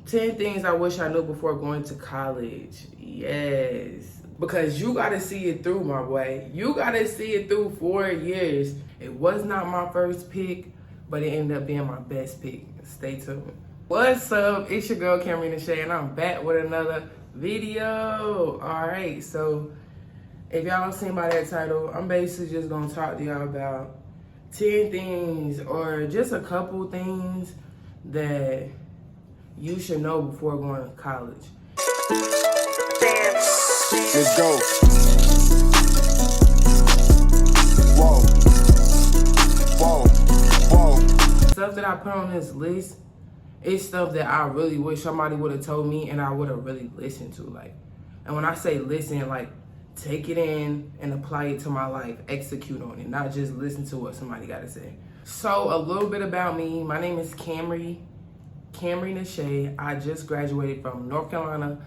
10 things I wish I knew before going to college. Yes. Because you got to see it through, my boy. You got to see it through 4 years. It was not my first pick, but it ended up being my best pick. Stay tuned. What's up? It's your girl, Kamri Nache, and I'm back with another video. All right, so if y'all don't see by that title, I'm basically just going to talk to y'all about 10 things or just a couple things that you should know before going to college. Let's go. Whoa. Whoa. Whoa. Stuff that I put on this list is stuff that I really wish somebody would have told me and I would have really listened to. Like, and when I say listen, like take it in and apply it to my life, execute on it, not just listen to what somebody got to say. So a little bit about me. My name is Kamri Nache. I just graduated from North Carolina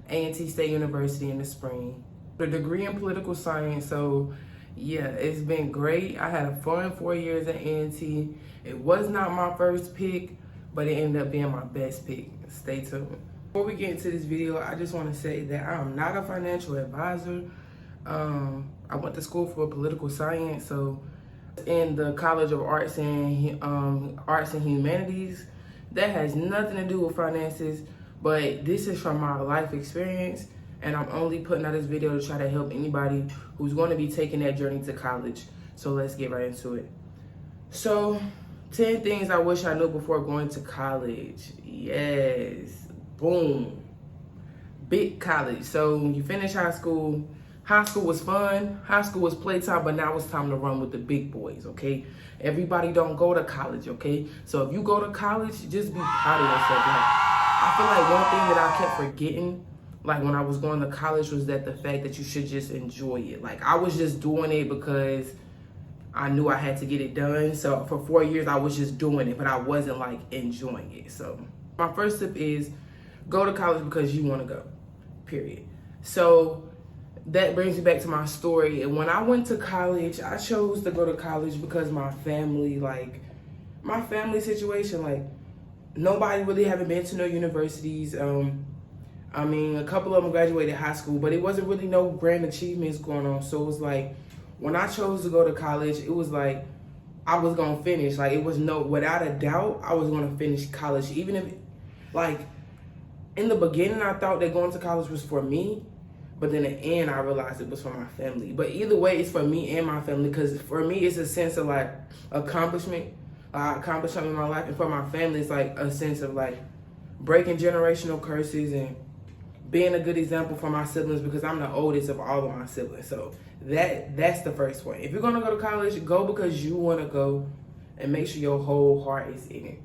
A&T State University in the spring. A degree in political science, so yeah, it's been great. I had a fun 4 years at A&T. It was not my first pick, but it ended up being my best pick. Stay tuned. Before we get into this video, I just want to say that I'm not a financial advisor. I went to school for political science, so in the College of Arts and Humanities. That has nothing to do with finances, but this is from my life experience, and I'm only putting out this video to try to help anybody who's going to be taking that journey to college. So let's get right into it. So 10 things I wish I knew before going to college. Yes, boom, big college. So you finish high school. High school was fun, high school was playtime, but now it's time to run with the big boys, okay? Everybody don't go to college, okay? So if you go to college, just be proud of yourself. Like, I feel like one thing that I kept forgetting, like when I was going to college, was that the fact that you should just enjoy it. Like, I was just doing it because I knew I had to get it done. So for 4 years, I was just doing it, but I wasn't like enjoying it. So my first tip is go to college because you want to go, period. So that brings me back to my story. And when I went to college, I chose to go to college because my family situation, like nobody really haven't been to no universities. I mean, a couple of them graduated high school, but it wasn't really no grand achievements going on. So it was like, when I chose to go to college, it was like, I was going to finish. Like, it was without a doubt, I was going to finish college. Even if, like, in the beginning, I thought that going to college was for me. But then at the end, I realized it was for my family. But either way, it's for me and my family, because for me, it's a sense of like accomplishment. I accomplished something in my life. And for my family, it's like a sense of like breaking generational curses and being a good example for my siblings, because I'm the oldest of all of my siblings. So that's the first point. If you're going to go to college, go because you want to go, and make sure your whole heart is in it.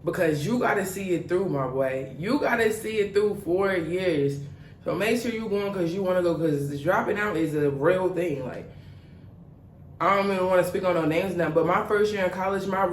Because you got to see it through, my boy. You got to see it through 4 years. So make sure you're going because you want to go, because dropping out is a real thing. Like, I don't even want to speak on no names now, but my first year in college, my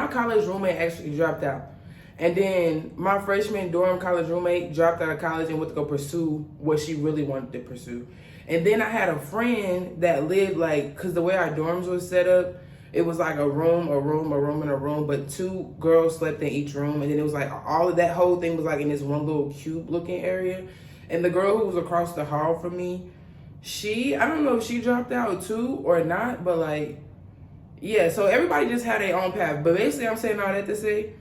college roommate actually dropped out. And then my freshman dorm college roommate dropped out of college and went to go pursue what she really wanted to pursue. And then I had a friend that lived like, because the way our dorms was set up, it was like a room, and a room, but 2 girls slept in each room. And then it was like all of that whole thing was like in this one little cube looking area. And the girl who was across the hall from me, I don't know if she dropped out too or not, but like, yeah, so everybody just had their own path. But basically, I'm saying all that to say,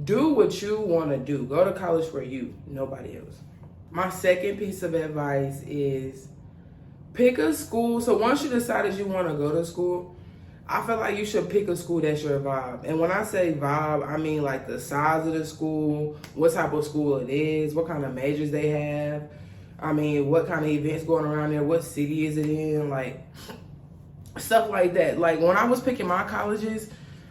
do what you want to do. Go to college for you, nobody else. My second piece of advice is pick a school. So once you decided you want to go to school, I feel like you should pick a school that's your vibe. And when I say vibe, I mean like the size of the school, what type of school it is, what kind of majors they have. I mean, what kind of events going around there, what city is it in, like stuff like that. Like when I was picking my colleges,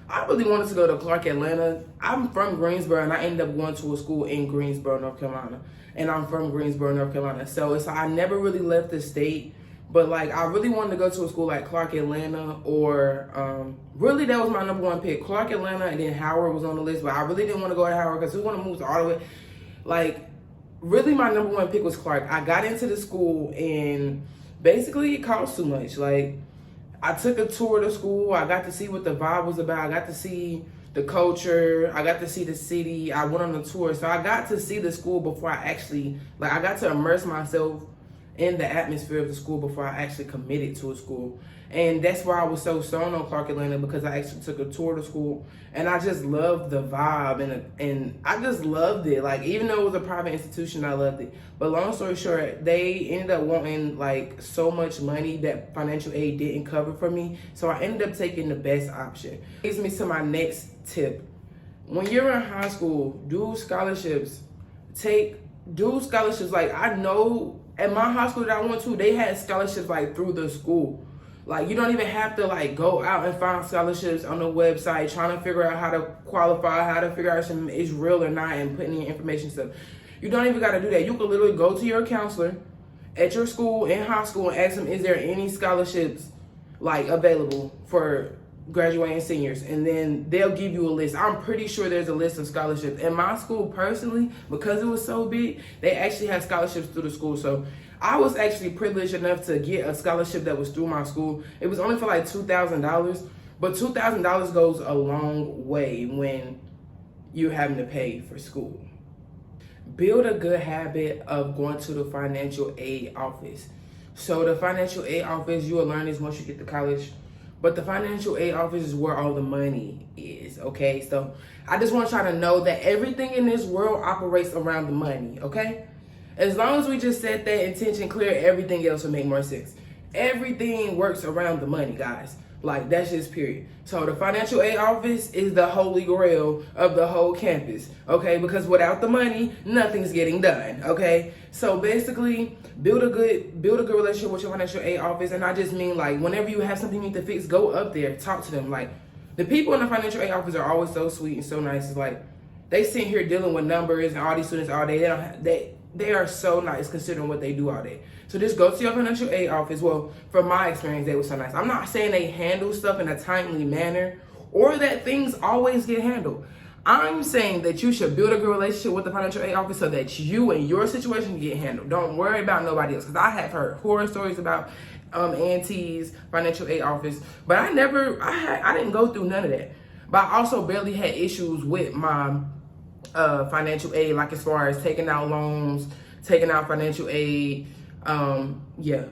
I really wanted to go to Clark Atlanta. I'm from Greensboro, and I ended up going to a school in Greensboro, North Carolina. And I'm from Greensboro, North Carolina. So it's like I never really left the state. But like I really wanted to go to a school like Clark Atlanta, or really that was my number one pick. Clark Atlanta, and then Howard was on the list, but I really didn't want to go to Howard because we want to move to Ottawa. Like, really my number one pick was Clark. I got into the school and basically it cost too much. Like, I took a tour of the school. I got to see what the vibe was about. I got to see the the culture. I got to see the city. I went on a tour. So I got to see the school before I actually, like, I got to immerse myself in the atmosphere of the school before I actually committed to a school. And that's why I was so sold on Clark Atlanta, because I actually took a tour to school and I just loved the vibe and I just loved it. Like, even though it was a private institution, I loved it. But long story short, they ended up wanting like so much money that financial aid didn't cover for me. So I ended up taking the best option. Leads me to my next tip. When you're in high school, do scholarships. Do scholarships. Like, I know at my high school that I went to, they had scholarships like through the school. Like, you don't even have to like go out and find scholarships on the website, trying to figure out how to qualify, how to figure out if it's real or not, and putting in information stuff. You don't even got to do that. You can literally go to your counselor at your school in high school and ask them, is there any scholarships like available for graduating seniors? And then they'll give you a list. I'm pretty sure there's a list of scholarships. In my school personally, because it was so big, they actually had scholarships through the school. So I was actually privileged enough to get a scholarship that was through my school. It was only for like $2,000, but $2,000 goes a long way when you're having to pay for school. Build a good habit of going to the financial aid office. So the financial aid office, you will learn this once you get to college, but the financial aid office is where all the money is, okay? So I just want y'all to know that everything in this world operates around the money, okay? As long as we just set that intention clear, everything else will make more sense. Everything works around the money, guys. Like, that's just period. So the financial aid office is the holy grail of the whole campus, okay? Because without the money, nothing's getting done, okay? So basically, build a good relationship with your financial aid office. And I just mean, like, whenever you have something you need to fix, go up there, talk to them. Like, the people in the financial aid office are always so sweet and so nice. It's like, they sit here dealing with numbers and all these students all day. They are so nice considering what they do all day. So just go to your financial aid office. Well, from my experience, they were so nice. I'm not saying they handle stuff in a timely manner or that things always get handled. I'm saying that you should build a good relationship with the financial aid office so that you and your situation get handled. Don't worry about nobody else. Because I have heard horror stories about aunties, financial aid office, but I didn't go through none of that. But I also barely had issues with my financial aid, like as far as taking out loans, taking out financial aid,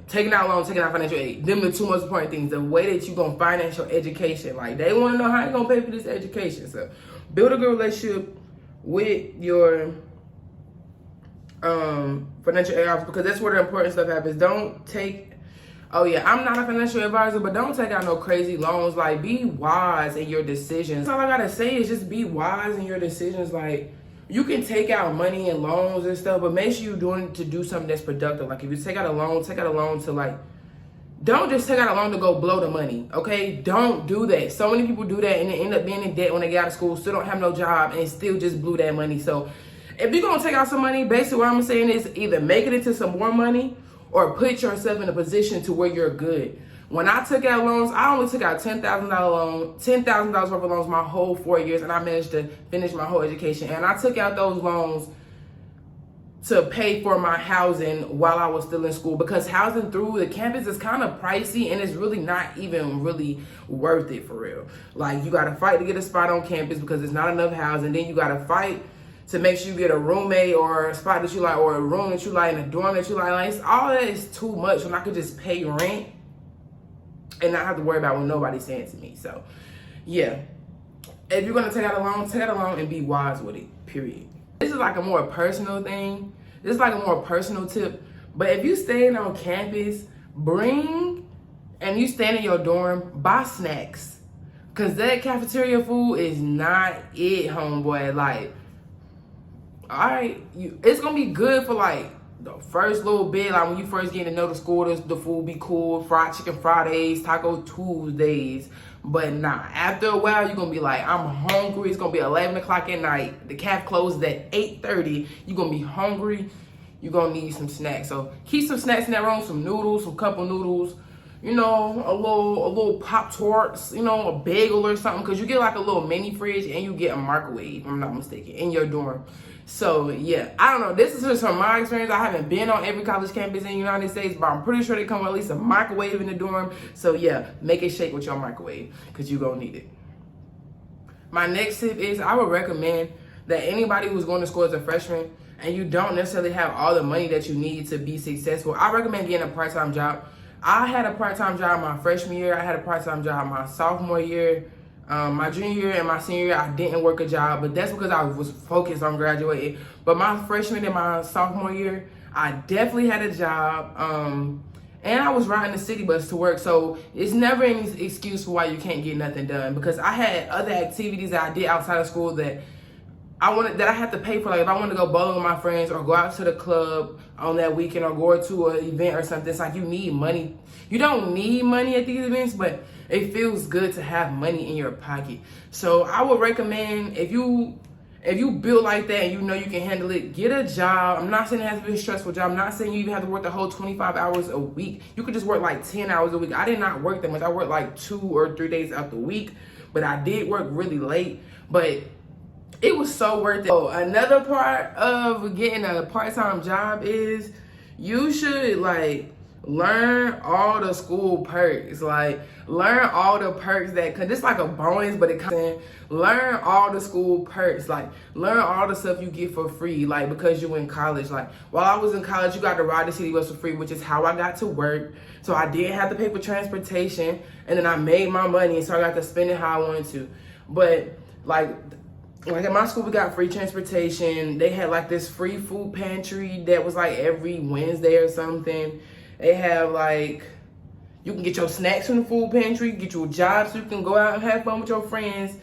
taking out loans, taking out financial aid. Them the two most important things. The way that you gonna finance your education. Like, they wanna know how you gonna pay for this education. So build a good relationship with your financial aid office, because that's where the important stuff happens. I'm not a financial advisor, but don't take out no crazy loans. Like, be wise in your decisions. All I gotta say is just be wise in your decisions. Like, you can take out money and loans and stuff, but make sure you're doing to do something that's productive. Like, if you take out a loan to, like, don't just take out a loan to go blow the money, okay? Don't do that. So many people do that and they end up being in debt when they get out of school, still don't have no job, and still just blew that money. So if you're gonna take out some money, basically what I'm saying is either make it into some more money or put yourself in a position to where you're good. When I took out loans, I only took out $10,000 worth of loans my whole 4 years, and I managed to finish my whole education. And I took out those loans to pay for my housing while I was still in school, because housing through the campus is kind of pricey and it's really not even really worth it for real. Like, you gotta fight to get a spot on campus because there's not enough housing. Then you gotta fight to make sure you get a roommate or a spot that you like, or a room that you like, and a dorm that you like. All that is too much when I could just pay rent and not have to worry about what nobody's saying to me. So, yeah. If you're gonna take out a loan and be wise with it, period. This is like a more personal thing. This is like a more personal tip. But if you staying on campus, and you staying in your dorm, buy snacks. Cause that cafeteria food is not it, homeboy. Like, alright, it's gonna be good for like the first little bit, like when you first get to know the school, the food be cool, fried chicken Fridays, taco Tuesdays. But nah, after a while, you're gonna be like, I'm hungry. It's gonna be 11 o'clock at night. The caf closes at 8:30. You're gonna be hungry. You're gonna need some snacks. So keep some snacks in that room, some noodles, some cup of noodles, a little Pop-Tarts, a bagel or something. Cause you get like a little mini fridge and you get a microwave, if I'm not mistaken, in your dorm. So yeah, I don't know. This is just from my experience. I haven't been on every college campus in the United States, but I'm pretty sure they come with at least a microwave in the dorm. So yeah, make it shake with your microwave because you're gonna need it. My next tip is I would recommend that anybody who's going to school as a freshman and you don't necessarily have all the money that you need to be successful, I recommend getting a part-time job. I had a part-time job my freshman year. I had a part-time job my sophomore year. My junior year and my senior year, I didn't work a job, but that's because I was focused on graduating. But my freshman and my sophomore year, I definitely had a job. And I was riding the city bus to work, so it's never any excuse for why you can't get nothing done. Because I had other activities that I did outside of school that I had to pay for. Like if I wanted to go bowling with my friends or go out to the club on that weekend or go to an event or something, it's like you need money. You don't need money at these events, but it feels good to have money in your pocket. So I would recommend if you build like that and you know you can handle it, get a job. I'm not saying it has to be a stressful job. I'm not saying you even have to work the whole 25 hours a week. You could just work like 10 hours a week. I did not work that much. I worked like 2 or 3 days out the week, but I did work really late. But it was so worth it. Oh, another part of getting a part-time job is you should like learn all the school perks. Like learn all the perks cause it's like a bonus, but it comes in. Learn all the school perks. Like learn all the stuff you get for free. Like because you're in college. Like while I was in college, you got to ride the city bus for free, which is how I got to work. So I didn't have to pay for transportation, and then I made my money, so I got to spend it how I wanted to. But like at my school, we got free transportation. They had like this free food pantry that was like every Wednesday or something. They have like, you can get your snacks from the food pantry, get you a job so you can go out and have fun with your friends.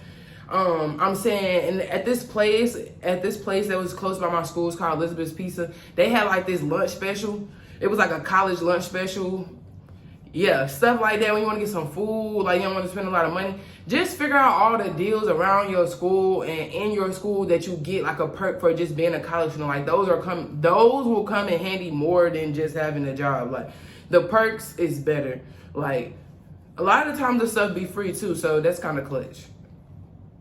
I'm saying, and at this place that was close by my school, it's called Elizabeth's Pizza. They had like this lunch special. It was like a college lunch special. Yeah, stuff like that when you want to get some food, like you don't want to spend a lot of money. Just figure out all the deals around your school and in your school that you get like a perk for just being a college student. Like those will come in handy more than just having a job. Like the perks is better. Like a lot of the times the stuff be free too, so that's kind of clutch.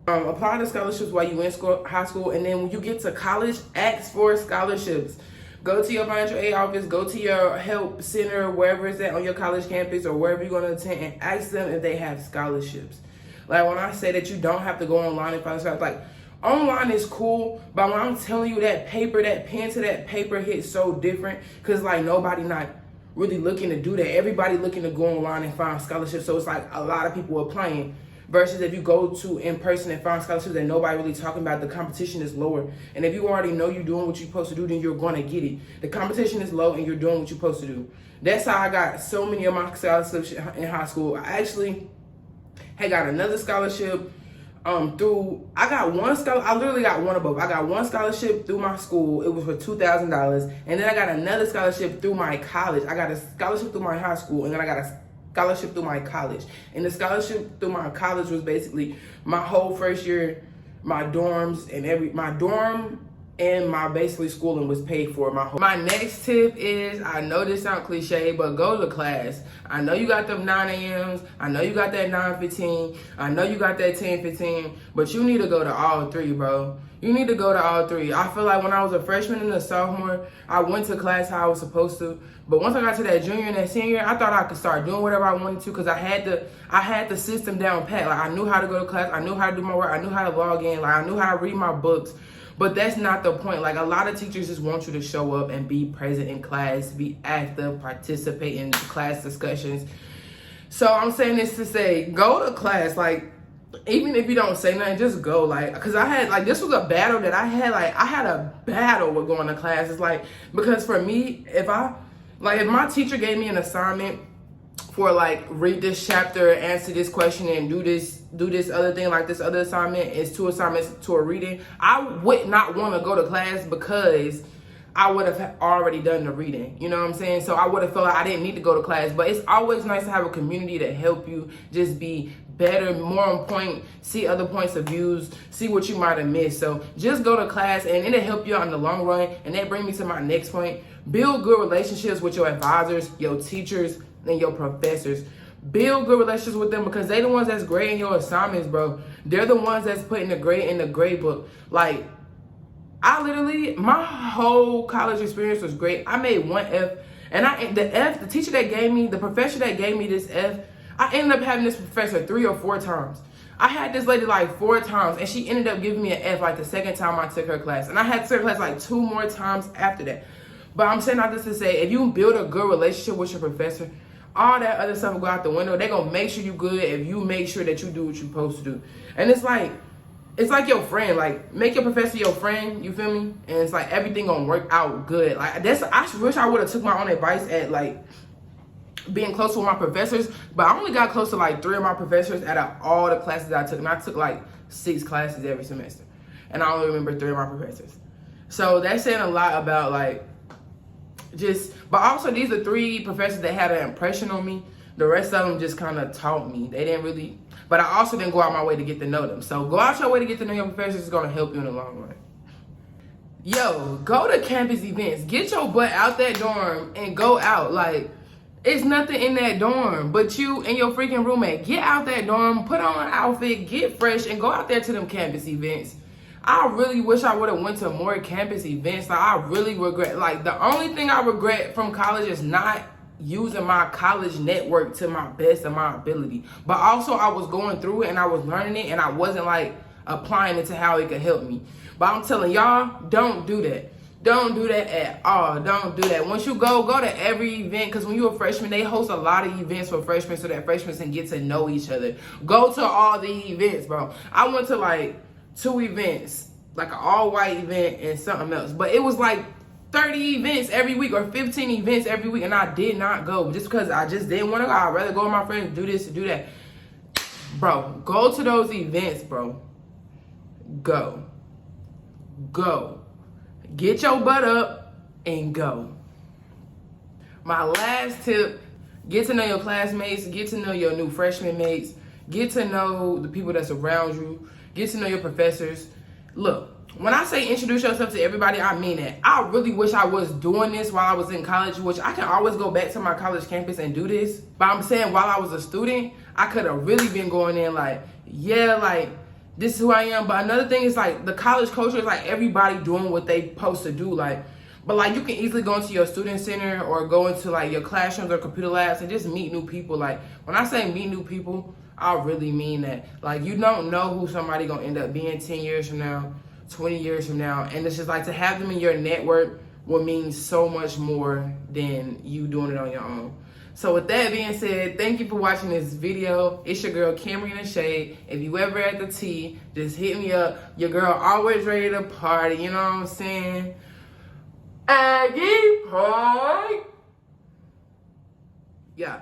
Apply to scholarships while you in school, high school, and then when you get to college, ask for scholarships. Go to your financial aid office, go to your help center, wherever it's at on your college campus or wherever you're going to attend, and ask them if they have scholarships. Like when I say that you don't have to go online and find scholarships, like online is cool, but when I'm telling you that paper, that pen to that paper hits so different because like nobody not really looking to do that. Everybody looking to go online and find scholarships, so it's like a lot of people applying. Versus if you go to in person and find scholarships that nobody really talking about, the competition is lower. And if you already know you're doing what you're supposed to do, then you're going to get it. The competition is low and you're doing what you're supposed to do. That's how I got so many of my scholarships in high school. I actually had got another scholarship I literally got one of both. I got one scholarship through my school. It was for $2,000. And then I got another scholarship through my college. I got a scholarship through my high school, and then I got a scholarship through my college. And the scholarship through my college was basically my whole first year, my dorms and my dorm and my basically schooling was paid for. My next tip is, I know this sounds cliche, but go to class. I know you got them 9 a.m.s. I know you got that 9:15. I know you got that 10:15, but you need to go to all three, bro. You need to go to all three. I feel like when I was a freshman and a sophomore, I went to class how I was supposed to. But once I got to that junior and that senior, I thought I could start doing whatever I wanted to because I had the system down pat. Like I knew how to go to class. I knew how to do my work. I knew how to log in. Like I knew how to read my books. But that's not the point. Like a lot of teachers just want you to show up and be present in class, be active, participate in class discussions. So I'm saying this to say, go to class. Like even if you don't say nothing, just go. Like, cause I had like, this was a battle that I had. Like I had a battle with going to class. It's like, because for me, if my teacher gave me an assignment for like read this chapter, answer this question, and do this other thing, like this other assignment is 2 assignments to a reading, I would not want to go to class because I would have already done the reading. You know what I'm saying? So I would have felt like I didn't need to go to class. But it's always nice to have a community to help you just be better, more on point, see other points of views, see what you might have missed. So just go to class and it'll help you out in the long run. And that brings me to my next point. Build good relationships with your advisors, your teachers, and your professors. Build good relationships with them because they the ones that's grading your assignments, bro. They're the ones that's putting the grade in the grade book. Like, my whole college experience was great. I made 1 F, and the teacher that gave me, the professor that gave me this F, I ended up having this professor 3 or 4 times. I had this lady like 4 times, and she ended up giving me an F like the second time I took her class. And I had to take her class like 2 more times after that. But I'm saying all this to say, if you build a good relationship with your professor, all that other stuff will go out the window. They're going to make sure you good if you make sure that you do what you're supposed to do. And it's like your friend. Like, make your professor your friend, you feel me? And it's like everything going to work out good. Like, I wish I would have took my own advice at like being close with my professors, but I only got close to like 3 of my professors out of all the classes I took, and I took like 6 classes every semester, and I only remember 3 of my professors. So that's saying a lot about like but also these are 3 professors that had an impression on me. The rest of them just kind of taught me. They didn't really, but I also didn't go out my way to get to know them. So go out your way to get to know your professors. It's gonna help you in the long run. Yo, go to campus events. Get your butt out that dorm and go out. Like, it's nothing in that dorm but you and your freaking roommate. Get out that dorm, put on an outfit, get fresh, and go out there to them campus events. I really wish I would have went to more campus events. Like, I really regret. Like, the only thing I regret from college is not using my college network to my best of my ability. But also, I was going through it and I was learning it, and I wasn't like applying it to how it could help me. But I'm telling y'all, don't do that. Don't do that at all. Don't do that. Once you go to every event, because when you're a freshman, they host a lot of events for freshmen so that freshmen can get to know each other. Go to all the events, bro. I went to like 2 events, like an all-white event and something else. But it was like 30 events every week or 15 events every week, and I did not go just because I just didn't want to go. I'd rather go with my friends, do this, do that. Bro, go to those events, bro. Go. Get your butt up and go. My last tip, get to know your classmates, get to know your new freshman mates, get to know the people that's around you, get to know your professors. Look, when I say introduce yourself to everybody, I mean that. I really wish I was doing this while I was in college, which I can always go back to my college campus and do this. But I'm saying while I was a student, I could have really been going in like, yeah, like, this is who I am. But another thing is like the college culture is like everybody doing what they supposed to do. Like, but like you can easily go into your student center or go into like your classrooms or computer labs and just meet new people. Like, when I say meet new people, I really mean that. Like, you don't know who somebody gonna end up being 10 years from now, 20 years from now. And it's just like to have them in your network will mean so much more than you doing it on your own. So with that being said, thank you for watching this video. It's your girl, Kamri Nache. If you ever at the T, just hit me up. Your girl always ready to party, you know what I'm saying? Aggie party. Yeah.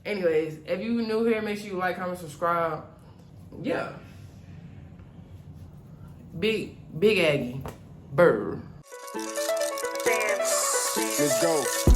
Anyways, if you new here, make sure you like, comment, subscribe. Yeah. Big Aggie. Burr. Let's go.